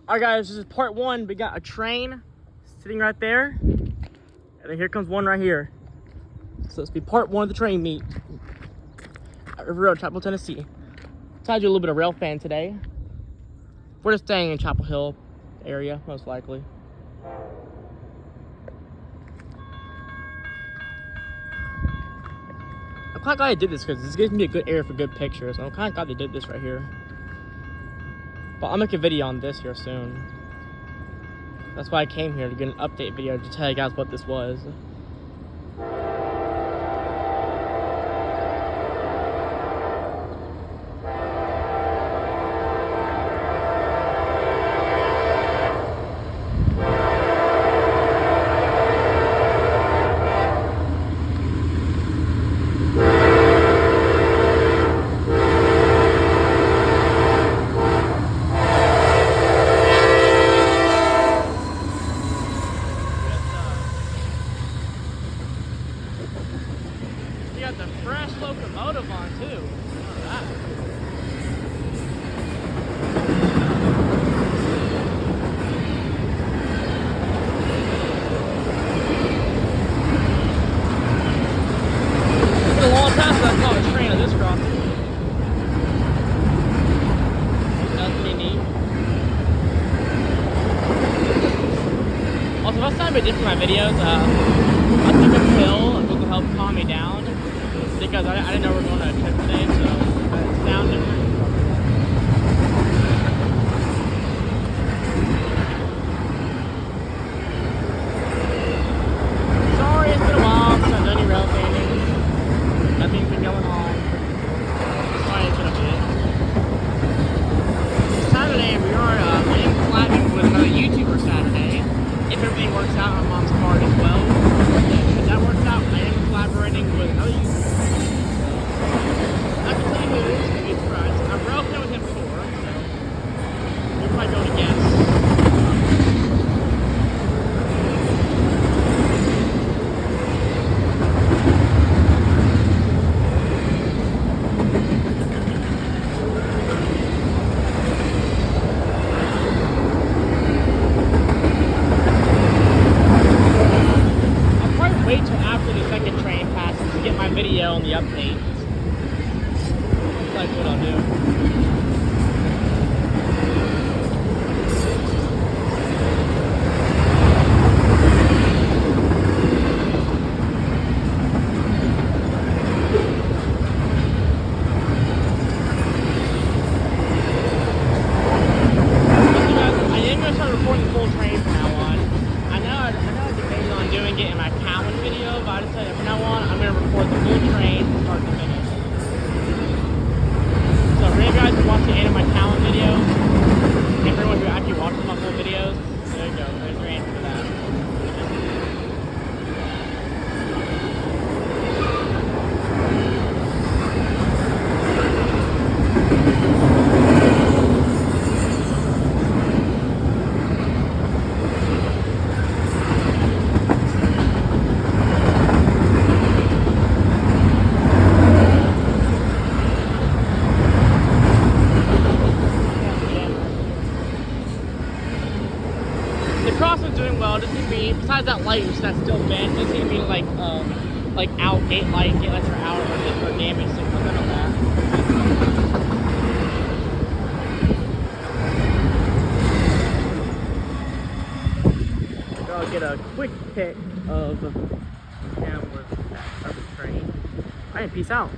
Alright guys, this is part one. We got a train sitting right there. And then here comes one right here. So this will be part one of the train meet at River Road, Chapel, Tennessee. Decided to do a little bit of rail fan today. We're just staying in Chapel Hill area, most likely. I'm kind of glad I did this because this gives me a good area for good pictures. I'm kind of glad they did this right here. But I'll make a video on this here soon. That's why I came here, to get an update video to tell you guys what this was. You got the fresh locomotive on too. Look at that. It's been a long time since I saw a train at this crossing. That's pretty neat. Also, last time I did for my videos, I took a pill and will help calm me down. Because I didn't know we were going on a trip today, so it sounded different. Sorry, it's been a while since I've done any rail fanning. Nothing's been going on. Sorry, it's been a bit. Saturday, we are collabing with another YouTuber Saturday. If everything works out on Mom's part as well. If that works out, I am collaborating with another YouTuber. I can tell you who it is, maybe it's surprise. I've rail fanned with him before, so you'll probably be able to guess. I'll probably wait till after the second train passes to get my video on the update. That's what I'll do. I am going to start recording the full train from now on. I know I debated on doing it in my Cowan video, but I decided from now on I'm going to record the full train from start to finish. So for you guys who watch the end of my Cowan video, and everyone who actually watches my full videos, there you go. There's your answer to that. The crossing's doing well. Doesn't seem to be, besides that light, which that's still bent, doesn't seem to be like out gate lights are out or damaged, so nothing on that. So I'll get a quick pic of the train. Alright, peace out.